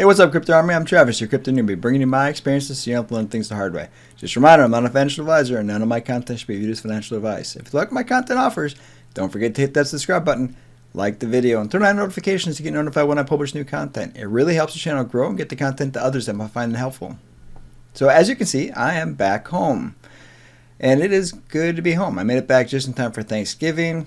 Hey, what's up, Crypto Army? I'm Travis, your crypto newbie, bringing you my experiences so you don't have to learn things the hard way. Just a reminder, I'm not a financial advisor, and none of my content should be viewed as financial advice. If you like my content offers, don't forget to hit that subscribe button, like the video, and turn on notifications to get notified when I publish new content. It really helps the channel grow and get the content to others that might find it helpful. So as you can see, I am back home, and it is good to be home. I made it back just in time for Thanksgiving.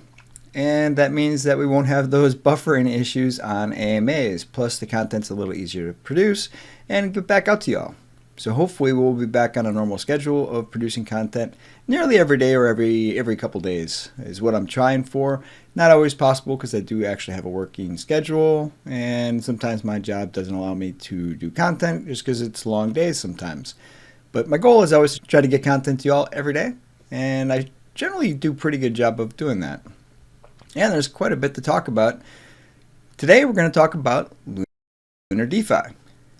And that means that we won't have those buffering issues on AMAs. Plus, the content's a little easier to produce and get back out to y'all. So hopefully we'll be back on a normal schedule of producing content nearly every day or every couple days is what I'm trying for. Not always possible because I do actually have a working schedule, and sometimes my job doesn't allow me to do content just because it's long days sometimes. But my goal is always to try to get content to y'all every day, and I generally do a pretty good job of doing that. And there's quite a bit to talk about. Today we're going to talk about Lunar Defi.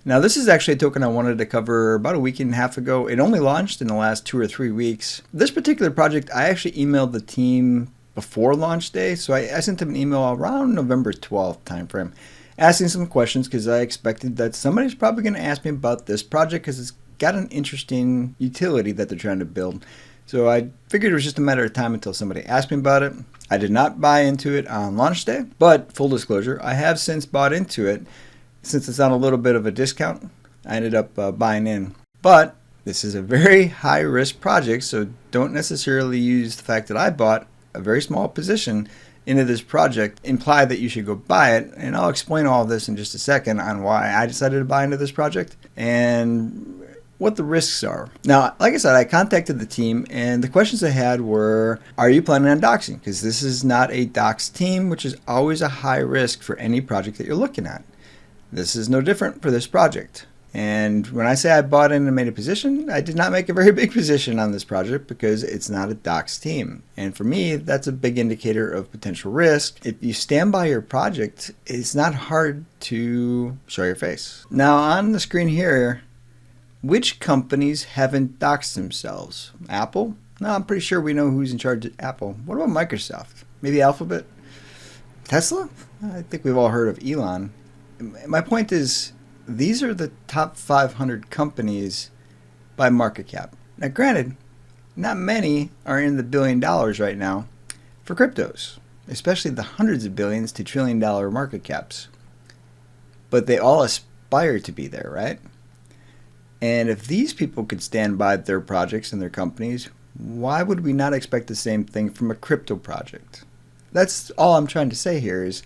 Now this is actually a token I wanted to cover about a week and a half ago. It only launched in the last 2 or 3 weeks. This particular project, I actually emailed the team before launch day. So I sent them an email around November 12th timeframe, asking some questions because I expected that somebody's probably going to ask me about this project because it's got an interesting utility that they're trying to build. So I figured it was just a matter of time until somebody asked me about it. I did not buy into it on launch day, but full disclosure, I have since bought into it. Since it's on a little bit of a discount, I ended up buying in. But this is a very high risk project, so don't necessarily use the fact that I bought a very small position into this project imply that you should go buy it. And I'll explain all of this in just a second on why I decided to buy into this project and what the risks are. Now, like I said, I contacted the team, and the questions I had were, are you planning on doxing? Because this is not a doxed team, which is always a high risk for any project that you're looking at. This is no different for this project. And when I say I bought in and made a position, I did not make a very big position on this project because it's not a doxed team. And for me, that's a big indicator of potential risk. If you stand by your project, it's not hard to show your face. Now on the screen here, which companies haven't doxed themselves? Apple? No, I'm pretty sure we know who's in charge at Apple. What about Microsoft? Maybe Alphabet? Tesla? I think we've all heard of Elon. My point is, these are the top 500 companies by market cap. Now granted, not many are in the $1 billion right now for cryptos, especially the hundreds of billions to $1 trillion market caps. But they all aspire to be there, right? And if these people could stand by their projects and their companies, why would we not expect the same thing from a crypto project? That's all I'm trying to say here is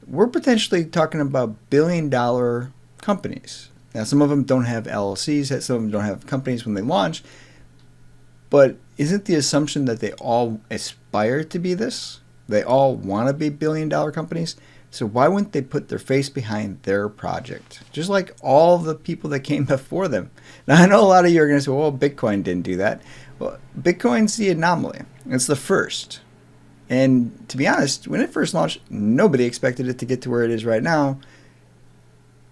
we're potentially talking about $1 billion companies. Now, some of them don't have LLCs, some of them don't have companies when they launch, but isn't the assumption that they all aspire to be this? They all want to be $1 billion companies? So why wouldn't they put their face behind their project? Just like all the people that came before them. Now I know a lot of you are going to say, well, Bitcoin didn't do that. Well, Bitcoin's the anomaly. It's the first. And to be honest, when it first launched, nobody expected it to get to where it is right now.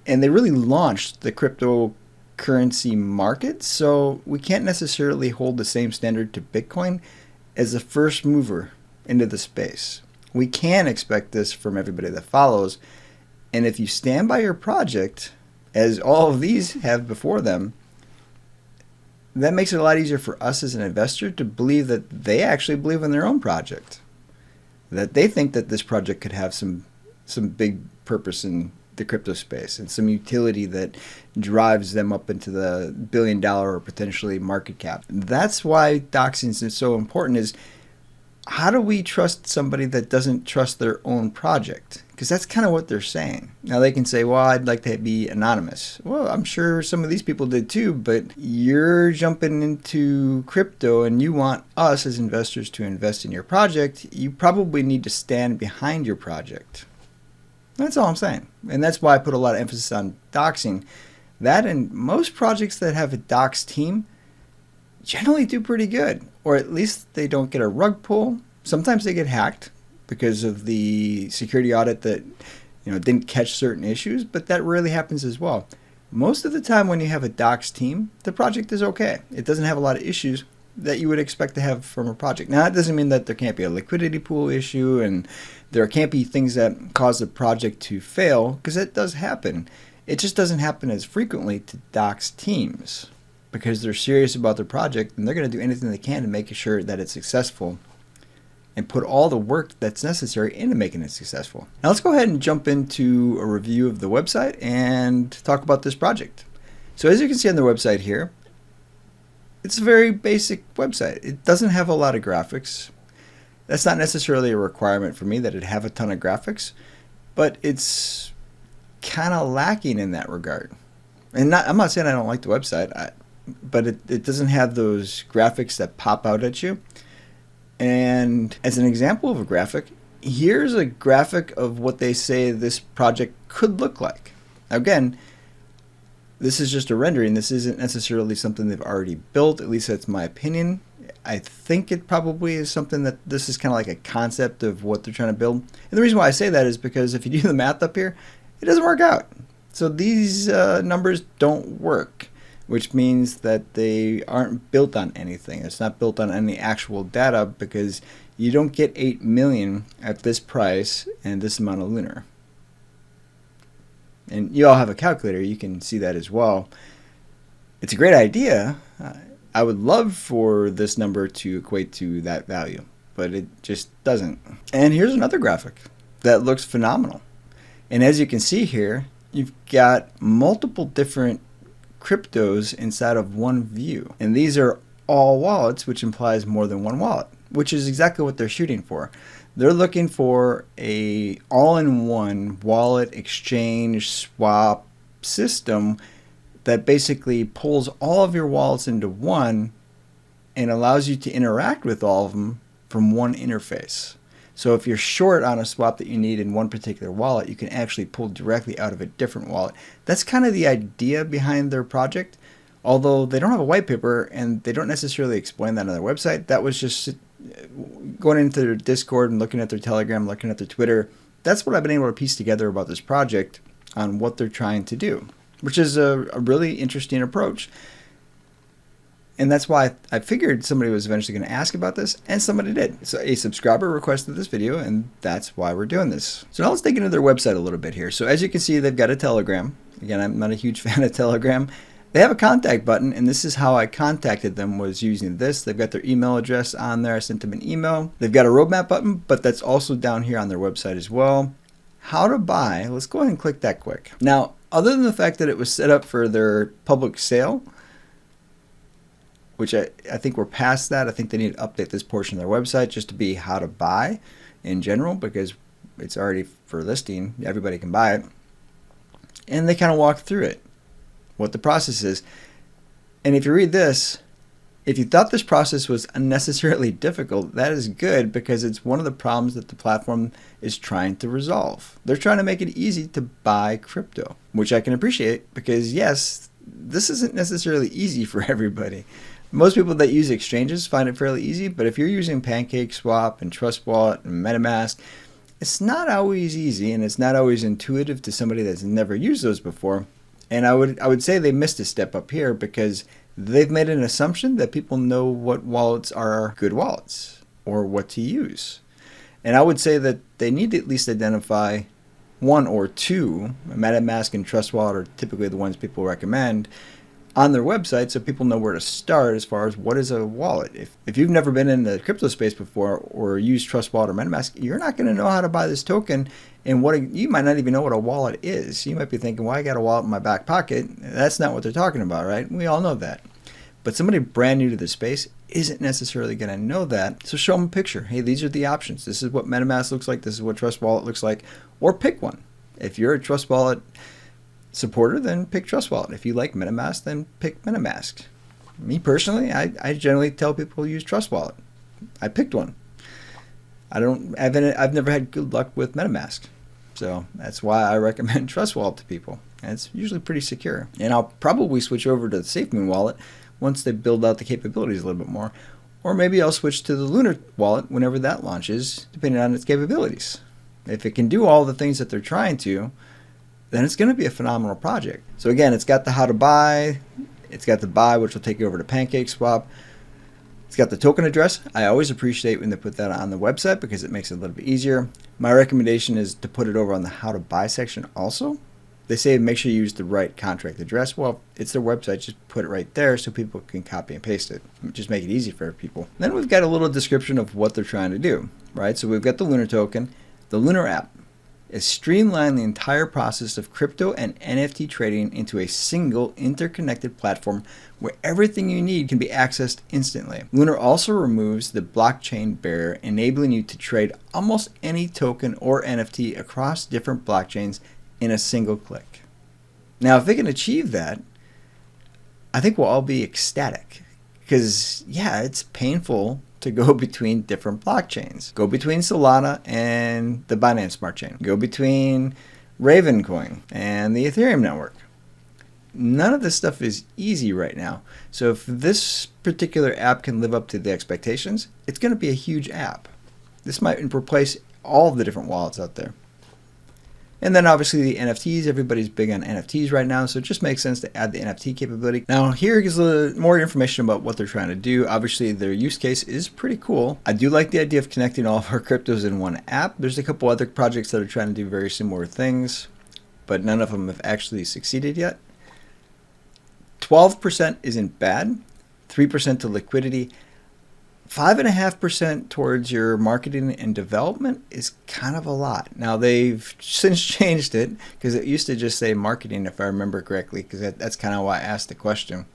And they really launched the cryptocurrency market. So we can't necessarily hold the same standard to Bitcoin as the first mover into the space. We can expect this from everybody that follows. And if you stand by your project, as all of these have before them, that makes it a lot easier for us as an investor to believe that they actually believe in their own project. That they think that this project could have some big purpose in the crypto space and some utility that drives them up into the $1 billion or potentially market cap. That's why doxing is so important is, how do we trust somebody that doesn't trust their own project? Because that's kind of what they're saying. Now they can say, well, I'd like to be anonymous. Well, I'm sure some of these people did too, but you're jumping into crypto and you want us as investors to invest in your project. You probably need to stand behind your project. That's all I'm saying. And that's why I put a lot of emphasis on doxing. That and most projects that have a doxed team generally do pretty good, or at least they don't get a rug pull. Sometimes they get hacked because of the security audit that didn't catch certain issues, but that rarely happens as well. Most of the time when you have a doxed team, the project is okay. It doesn't have a lot of issues that you would expect to have from a project. Now that doesn't mean that there can't be a liquidity pool issue and there can't be things that cause the project to fail, because it does happen. It just doesn't happen as frequently to Doxxed teams because they're serious about their project and they're going to do anything they can to make sure that it's successful and put all the work that's necessary into making it successful. Now let's go ahead and jump into a review of the website and talk about this project. So as you can see on the website here, it's a very basic website. It doesn't have a lot of graphics. That's not necessarily a requirement for me that it have a ton of graphics, but it's kind of lacking in that regard. And I'm not saying I don't like the website, but it doesn't have those graphics that pop out at you. And as an example of a graphic, here's a graphic of what they say this project could look like. Now again, this is just a rendering. This isn't necessarily something they've already built, at least that's my opinion. I think it probably is something that this is kind of like a concept of what they're trying to build. And the reason why I say that is because if you do the math up here, it doesn't work out. So these numbers don't work, which means that they aren't built on anything. It's not built on any actual data because you don't get 8 million at this price and this amount of Lunar. And you all have a calculator, you can see that as well. It's a great idea. I would love for this number to equate to that value, but it just doesn't. And here's another graphic that looks phenomenal. And as you can see here, you've got multiple different cryptos inside of one view. And these are all wallets, which implies more than one wallet, which is exactly what they're shooting for. They're looking for a all-in-one wallet exchange swap system that basically pulls all of your wallets into one and allows you to interact with all of them from one interface. So if you're short on a swap that you need in one particular wallet, you can actually pull directly out of a different wallet. That's kind of the idea behind their project, although they don't have a white paper and they don't necessarily explain that on their website. That was just going into their Discord and looking at their Telegram, looking at their Twitter. That's what I've been able to piece together about this project on what they're trying to do, which is a really interesting approach. And that's why I figured somebody was eventually going to ask about this, and somebody did. So a subscriber requested this video, and that's why we're doing this. So now let's dig into their website a little bit here. So as you can see, they've got a Telegram. Again, I'm not a huge fan of Telegram. They have a contact button, and this is how I contacted them, was using this. They've got their email address on there. I sent them an email. They've got a roadmap button, but that's also down here on their website as well. How to buy, let's go ahead and click that quick. Now, other than the fact that it was set up for their public sale, which I think we're past that. I think they need to update this portion of their website just to be how to buy in general, because it's already for listing. Everybody can buy it. And they kind of walk through it, what the process is. And if you read this, if you thought this process was unnecessarily difficult, that is good, because it's one of the problems that the platform is trying to resolve. They're trying to make it easy to buy crypto, which I can appreciate, because yes, this isn't necessarily easy for everybody. Most people that use exchanges find it fairly easy, but if you're using PancakeSwap and Trust Wallet and MetaMask, it's not always easy, and it's not always intuitive to somebody that's never used those before. And I would say they missed a step up here, because they've made an assumption that people know what wallets are good wallets or what to use. And I would say that they need to at least identify one or two. MetaMask and Trust Wallet are typically the ones people recommend on their website, so people know where to start as far as what is a wallet. If you've never been in the crypto space before or used Trust Wallet or MetaMask, you're not going to know how to buy this token, and you might not even know what a wallet is. You might be thinking, well, I got a wallet in my back pocket. That's not what they're talking about, right? We all know that. But somebody brand new to the space isn't necessarily going to know that. So show them a picture. Hey, these are the options. This is what MetaMask looks like. This is what Trust Wallet looks like. Or pick one. If you're a Trust Wallet supporter, then pick Trust Wallet. If you like MetaMask, then pick MetaMask. Me personally, I generally tell people to use Trust Wallet. I picked one. I've never had good luck with MetaMask. So that's why I recommend Trust Wallet to people. And it's usually pretty secure. And I'll probably switch over to the SafeMoon wallet once they build out the capabilities a little bit more. Or maybe I'll switch to the Lunar wallet whenever that launches, depending on its capabilities. If it can do all the things that they're trying to, then it's going to be a phenomenal project. So again, it's got the how to buy, it's got the buy, which will take you over to PancakeSwap. It's got the token address. I always appreciate when they put that on the website because it makes it a little bit easier. My recommendation is to put it over on the how to buy section also. They say make sure you use the right contract address. Well, it's their website, just put it right there so people can copy and paste it. Just make it easy for people. Then we've got a little description of what they're trying to do, right? So we've got the Lunar token. The Lunar app is streamline the entire process of crypto and NFT trading into a single interconnected platform where everything you need can be accessed instantly. Lunar also removes the blockchain barrier, enabling you to trade almost any token or NFT across different blockchains in a single click. Now, if they can achieve that, I think we'll all be ecstatic because, yeah, it's painful to go between different blockchains. Go between Solana and the Binance Smart Chain. Go between Ravencoin and the Ethereum network. None of this stuff is easy right now. So if this particular app can live up to the expectations, it's going to be a huge app. This might replace all of the different wallets out there. And then obviously the NFTs, everybody's big on NFTs right now, so it just makes sense to add the NFT capability. Now here is a little more information about what they're trying to do. Obviously their use case is pretty cool. I do like the idea of connecting all of our cryptos in one app. There's a couple other projects that are trying to do very similar things, but none of them have actually succeeded yet. 12% isn't bad, 3% to liquidity. 5.5% towards your marketing and development is kind of a lot. Now they've since changed it because it used to just say marketing, if I remember correctly, because that's kind of why I asked the question.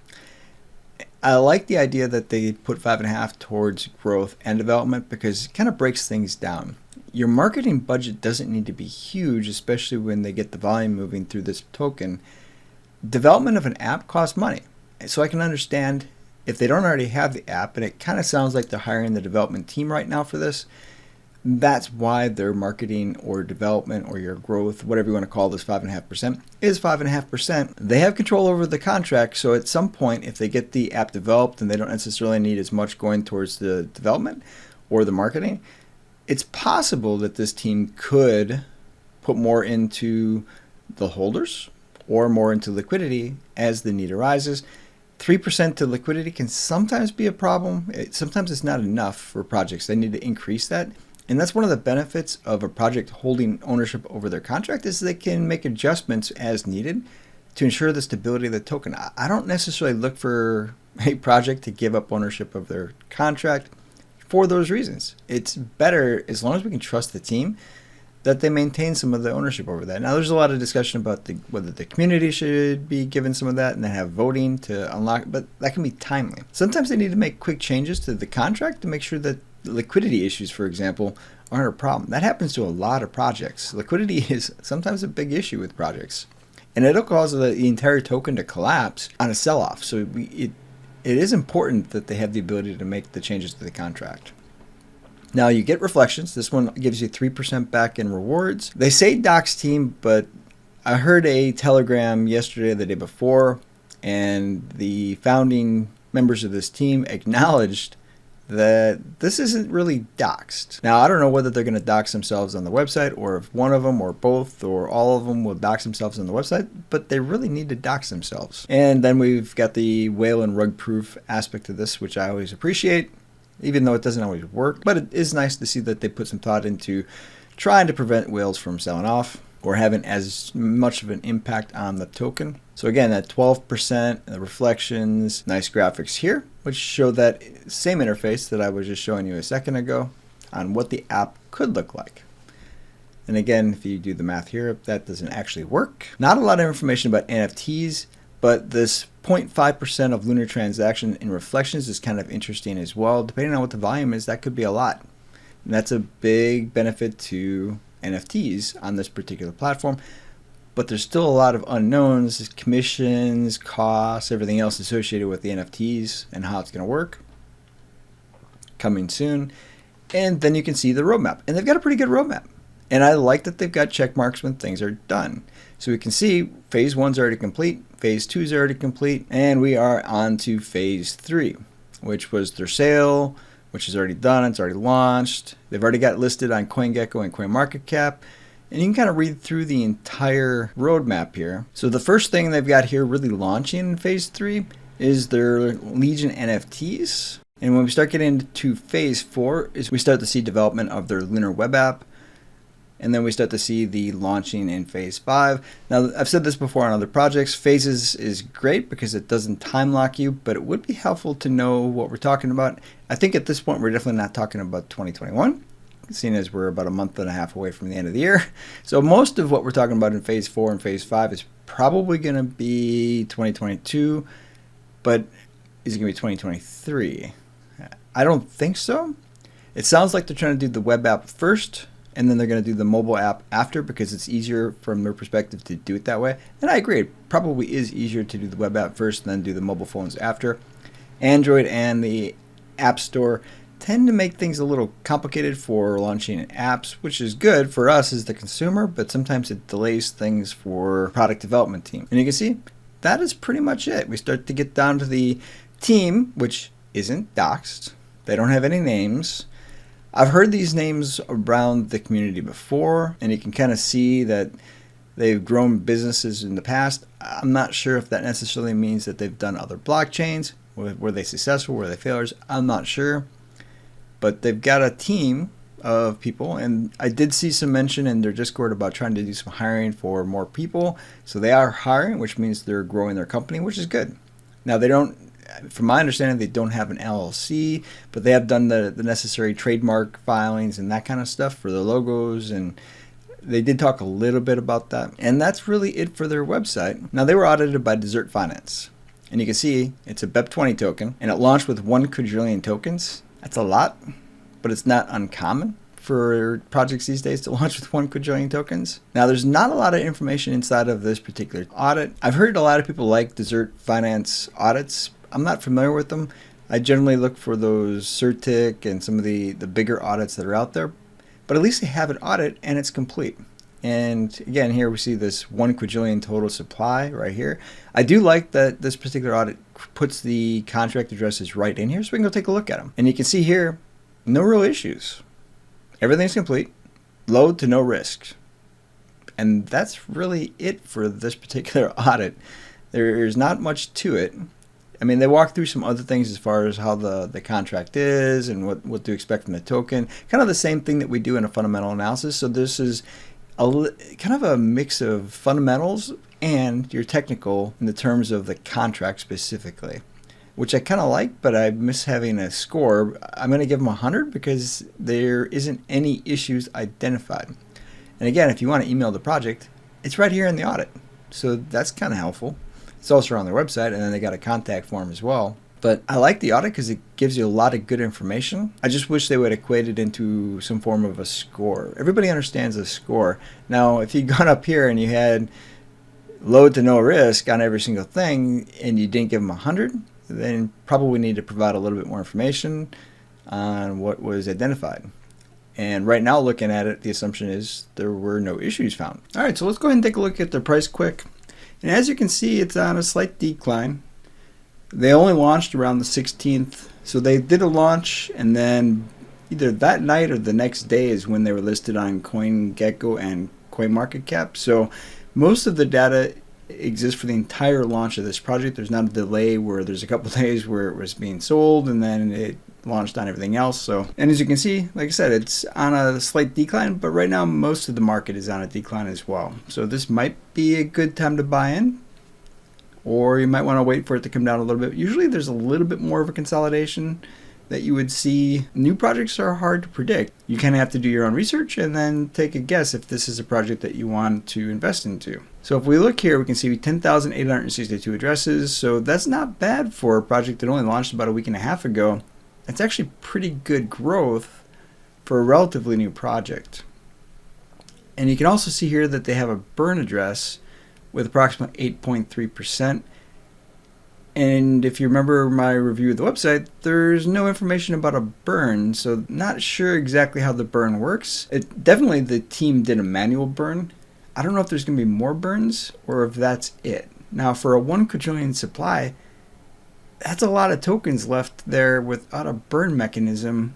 I like the idea that they put 5.5 towards growth and development because it kind of breaks things down. Your marketing budget doesn't need to be huge, especially when they get the volume moving through this token. Development of an app costs money, so I can understand if they don't already have the app, and it kind of sounds like they're hiring the development team right now for this, that's why their marketing or development or your growth, whatever you want to call this, 5.5% is 5.5%. They have control over the contract, so at some point, if they get the app developed and they don't necessarily need as much going towards the development or the marketing, it's possible that this team could put more into the holders or more into liquidity as the need arises. 3% to liquidity can sometimes be a problem. Sometimes it's not enough for projects. They need to increase that. And that's one of the benefits of a project holding ownership over their contract is they can make adjustments as needed to ensure the stability of the token. I don't necessarily look for a project to give up ownership of their contract for those reasons. It's better, as long as we can trust the team, that they maintain some of the ownership over that. Now, there's a lot of discussion about whether the community should be given some of that and then have voting to unlock, but that can be timely. Sometimes they need to make quick changes to the contract to make sure that liquidity issues, for example, aren't a problem. That happens to a lot of projects. Liquidity is sometimes a big issue with projects, and it'll cause the entire token to collapse on a sell-off. So it is important that they have the ability to make the changes to the contract. Now you get reflections. This one gives you 3% back in rewards. They say Doxxed team, but I heard a telegram yesterday or the day before, and the founding members of this team acknowledged that this isn't really doxed. Now, I don't know whether they're going to dox themselves on the website or if one of them or both or all of them will dox themselves on the website, but they really need to dox themselves. And then we've got the whale and rug proof aspect of this, which I always appreciate, even though it doesn't always work. But it is nice to see that they put some thought into trying to prevent whales from selling off or having as much of an impact on the token. So again, at 12%, the reflections, nice graphics here, which show that same interface that I was just showing you a second ago on what the app could look like. And again, if you do the math here, that doesn't actually work. Not a lot of information about NFTs, but this 0.5% of Lunar transaction in reflections is kind of interesting as well. Depending on what the volume is, that could be a lot. And that's a big benefit to NFTs on this particular platform. But there's still a lot of unknowns, commissions, costs, everything else associated with the NFTs and how it's going to work. Coming soon. And then you can see the roadmap. And they've got a pretty good roadmap. And I like that they've got check marks when things are done. So we can see phase 1's already complete, phase 2's already complete, and we are on to phase 3, which was their sale, which is already done, it's already launched. They've already got listed on CoinGecko and CoinMarketCap. And you can kind of read through the entire roadmap here. So the first thing they've got here really launching in phase 3 is their Legion NFTs. And when we start getting into phase 4 is we start to see development of their Lunar web app, And then we start to see the launching in phase 5. Now, I've said this before on other projects, phases is great because it doesn't time lock you, but it would be helpful to know what we're talking about. I think at this point, we're definitely not talking about 2021, seeing as we're about a month and a half away from the end of the year. So most of what we're talking about in phase 4 and phase 5 is probably going to be 2022, but is it going to be 2023? I don't think so. It sounds like they're trying to do the web app first, and then they're going to do the mobile app after because it's easier from their perspective to do it that way. And I agree, it probably is easier to do the web app first and then do the mobile phones after. Android and the App Store tend to make things a little complicated for launching apps, which is good for us as the consumer, but sometimes it delays things for product development team. And you can see that is pretty much it. We start to get down to the team, which isn't doxed. They don't have any names. I've heard these names around the community before, and you can kind of see that they've grown businesses in the past. I'm not sure if that necessarily means that they've done other blockchains. Were they successful? Were they failures? I'm not sure. But they've got a team of people, and I did see some mention in their Discord about trying to do some hiring for more people. So they are hiring, which means they're growing their company, which is good. Now, they don't, from my understanding, they don't have an LLC, but they have done the necessary trademark filings and that kind of stuff for their logos, and they did talk a little bit about that. And that's really it for their website. Now, they were audited by Desert Finance, and you can see it's a BEP20 token, and it launched with 1 quadrillion tokens. That's a lot, but it's not uncommon for projects these days to launch with 1 quadrillion tokens. Now, there's not a lot of information inside of this particular audit. I've heard a lot of people like Desert Finance audits. I'm not familiar with them. I generally look for those CertIC and some of the bigger audits that are out there, but at least they have an audit and it's complete. And again, here we see this 1 quadrillion total supply right here. I do like that this particular audit puts the contract addresses right in here, so we can go take a look at them. And you can see here, no real issues. Everything's complete, low to no risk. And that's really it for this particular audit. There's not much to it. I mean, they walk through some other things as far as how the contract is and what to expect from the token. Kind of the same thing that we do in a fundamental analysis. So this is kind of a mix of fundamentals and your technical in the terms of the contract specifically, which I kind of like, but I miss having a score. I'm going to give them 100 because there isn't any issues identified. And again, if you want to email the project, it's right here in the audit. So that's kind of helpful. It's also on their website, and then they got a contact form as well. But I like the audit because it gives you a lot of good information. I just wish they would equate it into some form of a score. Everybody understands a score. Now, if you'd gone up here and you had low to no risk on every single thing and you didn't give them 100, then probably need to provide a little bit more information on what was identified. And right now, looking at it, the assumption is there were no issues found. All right, so let's go ahead and take a look at the price quick. And as you can see, it's on a slight decline. They only launched around the 16th. So they did a launch, and then either that night or the next day is when they were listed on CoinGecko and CoinMarketCap. So most of the data exists for the entire launch of this project. There's not a delay where there's a couple days where it was being sold and then it launched on everything else. So, and as you can see, like I said, it's on a slight decline, but right now most of the market is on a decline as well. So this might be a good time to buy in, or you might want to wait for it to come down a little bit. Usually there's a little bit more of a consolidation that you would see. New projects are hard to predict. You kind of have to do your own research and then take a guess if this is a project that you want to invest into. So if we look here, we can see 10,862 addresses. So that's not bad for a project that only launched about a week and a half ago. It's actually pretty good growth for a relatively new project. And you can also see here that they have a burn address with approximately 8.3%. And if you remember my review of the website, there's no information about a burn, so not sure exactly how the burn works. Definitely the team did a manual burn. I don't know if there's going to be more burns or if that's it. Now for a 1 quadrillion supply, that's a lot of tokens left there without a burn mechanism.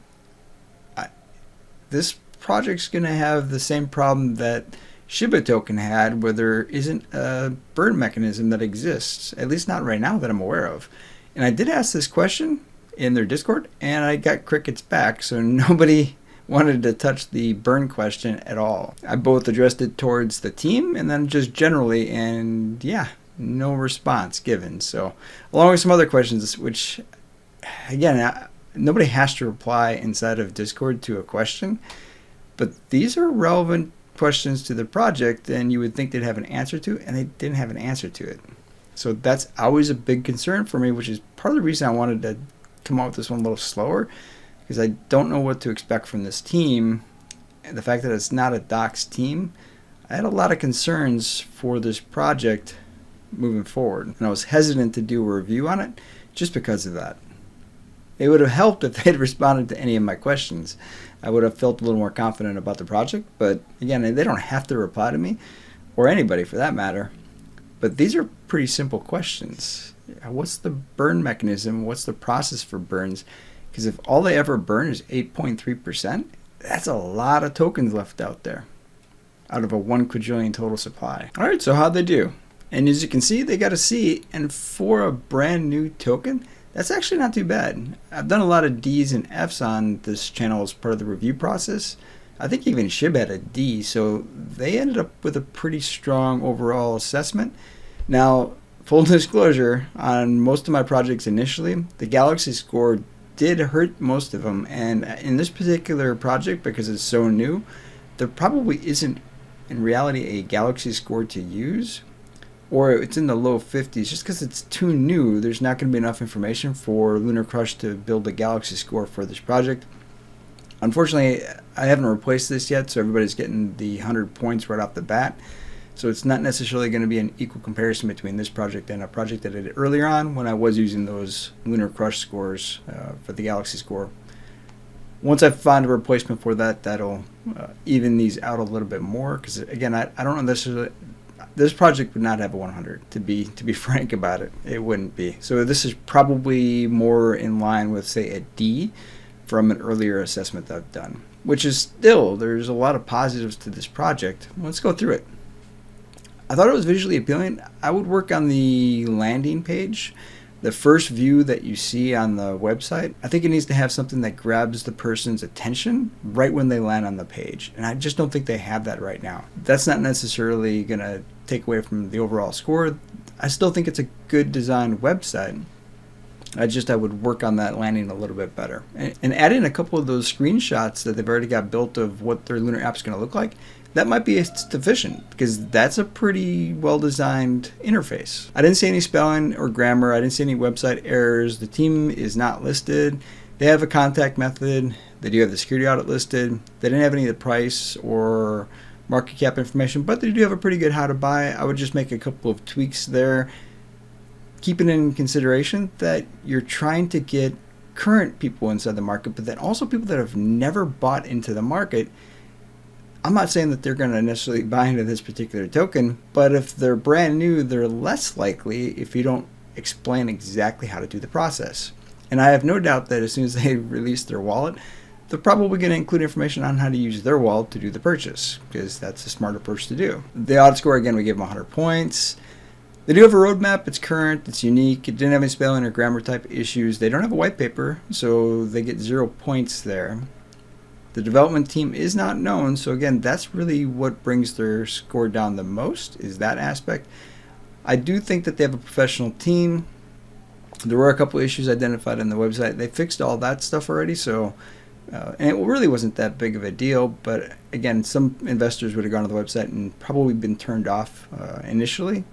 This project's going to have the same problem that Shiba token had, where there isn't a burn mechanism that exists, at least not right now that I'm aware of. And I did ask this question in their Discord, and I got crickets back, so nobody wanted to touch the burn question at all. I both addressed it towards the team and then just generally, and yeah, no response given. So along with some other questions, which again, nobody has to reply inside of Discord to a question, but these are relevant questions to the project and you would think they'd have an answer to, and they didn't have an answer to it. So that's always a big concern for me, which is part of the reason I wanted to come out with this one a little slower, because I don't know what to expect from this team. And the fact that it's not a Doxxed team, I had a lot of concerns for this project moving forward. And I was hesitant to do a review on it just because of that. It would have helped if they had responded to any of my questions. I would have felt a little more confident about the project, but again, they don't have to reply to me, or anybody for that matter. But these are pretty simple questions. What's the burn mechanism? What's the process for burns? Because if all they ever burn is 8.3%, that's a lot of tokens left out there out of a 1 quadrillion total supply. All right, so how'd they do? And as you can see, they got a C, and for a brand new token, that's actually not too bad. I've done a lot of D's and F's on this channel as part of the review process. I think even Shib had a D, so they ended up with a pretty strong overall assessment. Now, full disclosure, on most of my projects initially, the Galaxy score did hurt most of them, and in this particular project, because it's so new, there probably isn't in reality a Galaxy score to use, or it's in the low 50s. Just because it's too new, there's not going to be enough information for Lunar Crush to build a Galaxy score for this project. Unfortunately, I haven't replaced this yet, so everybody's getting the 100 points right off the bat. So it's not necessarily going to be an equal comparison between this project and a project that I did earlier on when I was using those Lunar Crush scores for the Galaxy score. Once I find a replacement for that, that'll even these out a little bit more. Because again, I don't know necessarily. This project would not have a 100. To be frank about it, it wouldn't be. So this is probably more in line with, say, a D from an earlier assessment that I've done, which is still, there's a lot of positives to this project. Let's go through it. I thought it was visually appealing. I would work on the landing page, the first view that you see on the website. I think it needs to have something that grabs the person's attention right when they land on the page, and I just don't think they have that right now. That's not necessarily going to take away from the overall score. I still think it's a good designed website. I would work on that landing a little bit better. And add in a couple of those screenshots that they've already got built of what their Lunar app is going to look like. That might be sufficient, because that's a pretty well-designed interface. I didn't see any spelling or grammar. I didn't see any website errors. The team is not listed. They have a contact method. They do have the security audit listed. They didn't have any of the price or market cap information, but they do have a pretty good how to buy. I would just make a couple of tweaks there. Keeping in consideration that you're trying to get current people inside the market, but then also people that have never bought into the market. I'm not saying that they're going to necessarily buy into this particular token, but if they're brand new, they're less likely if you don't explain exactly how to do the process. And I have no doubt that as soon as they release their wallet, they're probably going to include information on how to use their wallet to do the purchase, because that's a smart approach to do. The audit score, again, we give them 100 points. They do have a roadmap. It's current. It's unique. It didn't have any spelling or grammar type issues. They don't have a white paper, so they get 0 points there. The development team is not known, so again, that's really what brings their score down the most, is that aspect. I do think that they have a professional team. There were a couple issues identified on the website. They fixed all that stuff already, so and it really wasn't that big of a deal, but again, some investors would have gone to the website and probably been turned off initially.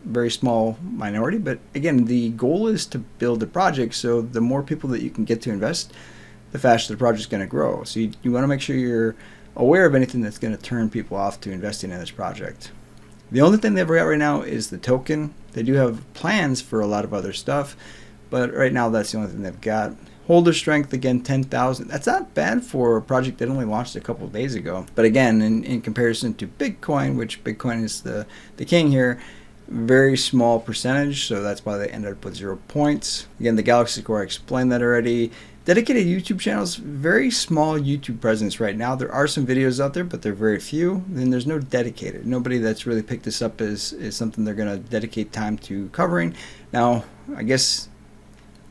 Very small minority, but again, the goal is to build a project, so the more people that you can get to invest, the faster the project's going to grow. So you want to make sure you're aware of anything that's going to turn people off to investing in this project. The only thing they've got right now is the token. They do have plans for a lot of other stuff, but right now that's the only thing they've got. Holder strength, again, 10,000. That's not bad for a project that only launched a couple of days ago. But again, in comparison to Bitcoin, which Bitcoin is the king here, very small percentage, so that's why they ended up with 0 points. Again, the Galaxy score, I explained that already. Dedicated YouTube channels, very small YouTube presence right now. There are some videos out there, but they're very few. Then there's no dedicated. Nobody that's really picked this up is something they're going to dedicate time to covering. Now, I guess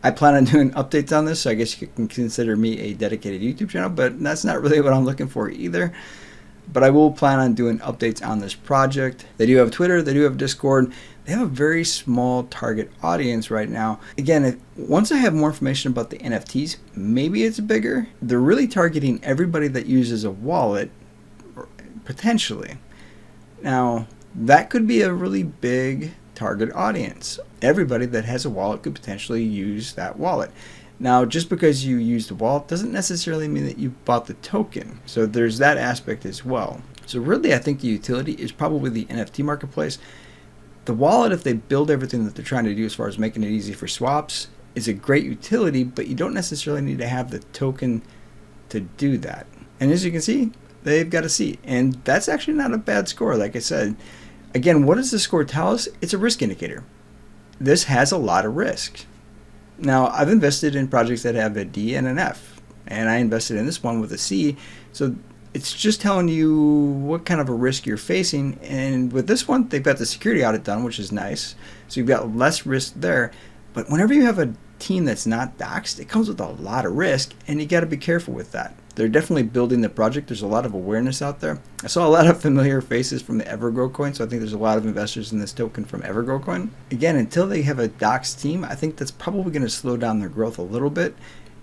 I plan on doing updates on this, so I guess you can consider me a dedicated YouTube channel, but that's not really what I'm looking for either. But I will plan on doing updates on this project. They do have Twitter, they do have Discord. They have a very small target audience right now. Again, once I have more information about the NFTs, maybe it's bigger. They're really targeting everybody that uses a wallet, potentially. Now, that could be a really big target audience. Everybody that has a wallet could potentially use that wallet. Now, just because you use the wallet doesn't necessarily mean that you bought the token. So there's that aspect as well. So really, I think the utility is probably the NFT marketplace. The wallet, if they build everything that they're trying to do as far as making it easy for swaps, is a great utility, but you don't necessarily need to have the token to do that. And as you can see, they've got a C. And that's actually not a bad score, like I said. Again, what does the score tell us? It's a risk indicator. This has a lot of risk. Now, I've invested in projects that have a D and an F, and I invested in this one with a C. So it's just telling you what kind of a risk you're facing. And with this one, they've got the security audit done, which is nice. So you've got less risk there. But whenever you have a team that's not doxed, it comes with a lot of risk, and you got to be careful with that. They're definitely building the project. There's a lot of awareness out there. I saw a lot of familiar faces from the Evergrow coin, so I think there's a lot of investors in this token from Evergrow coin. Again, until they have a doxed team, I think that's probably going to slow down their growth a little bit.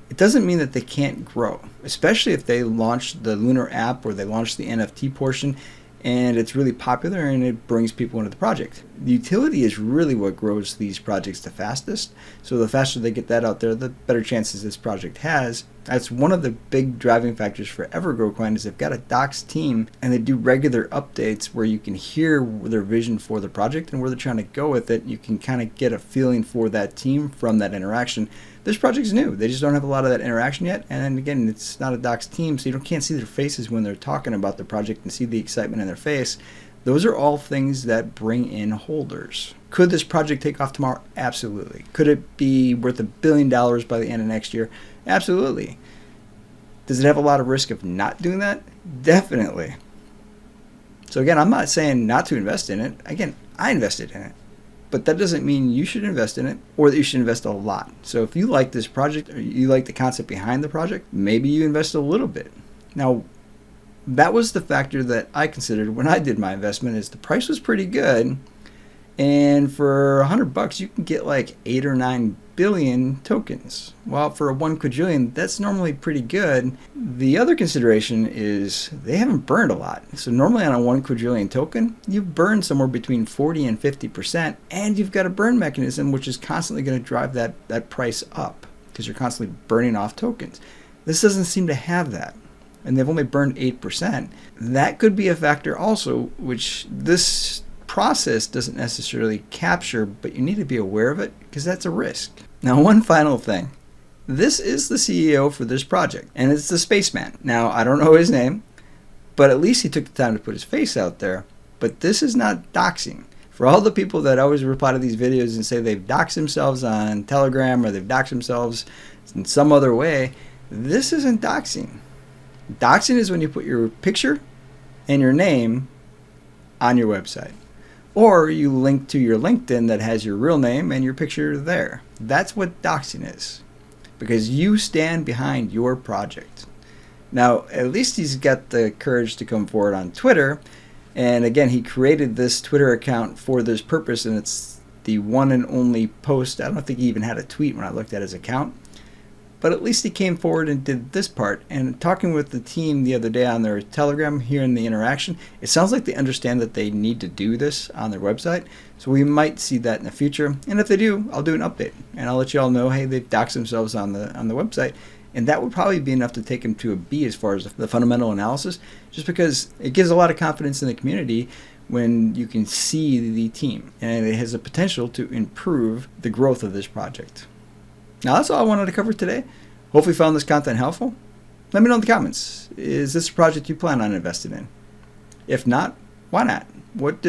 It doesn't mean that they can't grow, especially if they launch the Lunar app or they launch the NFT portion and it's really popular and it brings people into the project. The utility is really what grows these projects the fastest. So the faster they get that out there, the better chances this project has. That's one of the big driving factors for Evergrow coin is they've got a doxed team and they do regular updates where you can hear their vision for the project and where they're trying to go with it. You can kind of get a feeling for that team from that interaction. This project's new. They just don't have a lot of that interaction yet. And again, it's not a doxed team, so you can't see their faces when they're talking about the project and see the excitement in their face. Those are all things that bring in holders. Could this project take off tomorrow? Absolutely. Could it be worth $1 billion by the end of next year? Absolutely. Does it have a lot of risk of not doing that? Definitely. So again, I'm not saying not to invest in it. Again, I invested in it. But that doesn't mean you should invest in it or that you should invest a lot. So if you like this project or you like the concept behind the project, maybe you invest a little bit. Now, that was the factor that I considered when I did my investment is the price was pretty good. And for $100, you can get like 8 or 9 billion tokens. Well, for a 1 quadrillion, that's normally pretty good. The other consideration is they haven't burned a lot. So normally on a 1 quadrillion token, you've burned somewhere between 40 and 50%, and you've got a burn mechanism which is constantly going to drive that price up because you're constantly burning off tokens. This doesn't seem to have that, and they've only burned 8%. That could be a factor also, which this process doesn't necessarily capture, but you need to be aware of it because that's a risk. Now, one final thing. This is the CEO for this project, and it's the spaceman. Now, I don't know his name, but at least he took the time to put his face out there. But this is not doxing. For all the people that always reply to these videos and say they've doxed themselves on Telegram or they've doxed themselves in some other way, this isn't doxing. Doxing is when you put your picture and your name on your website. Or you link to your LinkedIn that has your real name and your picture there. That's what doxing is. Because you stand behind your project. Now, at least he's got the courage to come forward on Twitter. And again, he created this Twitter account for this purpose. And it's the one and only post. I don't think he even had a tweet when I looked at his account. But at least he came forward and did this part. And talking with the team the other day on their Telegram, hearing the interaction, it sounds like they understand that they need to do this on their website. So we might see that in the future. And if they do, I'll do an update. And I'll let you all know, hey, they've doxed themselves on the website. And that would probably be enough to take them to a B as far as the fundamental analysis, just because it gives a lot of confidence in the community when you can see the team. And it has the potential to improve the growth of this project. Now, that's all I wanted to cover today. Hopefully you found this content helpful. Let me know in the comments. Is this a project you plan on investing in? If not, why not? What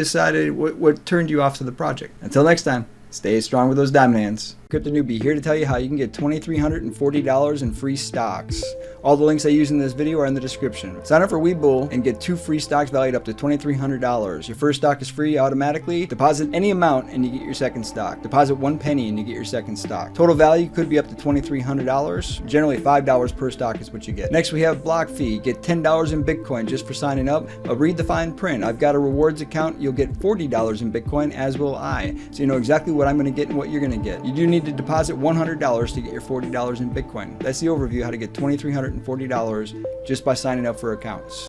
turned you off to the project? Until next time, stay strong with those diamond hands. Crypto Newbie here to tell you how you can get $2,340 in free stocks. All the links I use in this video are in the description. Sign up for Webull and get 2 free stocks valued up to $2,300. Your first stock is free automatically. Deposit any amount and you get your second stock. Deposit 1 penny and you get your second stock. Total value could be up to $2,300. Generally $5 per stock is what you get. Next we have block fee. Get $10 in Bitcoin just for signing up. Read the fine print. I've got a rewards account. You'll get $40 in Bitcoin, as will I. So you know exactly what I'm going to get and what you're going to get. You do need to deposit $100 to get your $40 in Bitcoin. That's the overview how to get $2,340 just by signing up for accounts.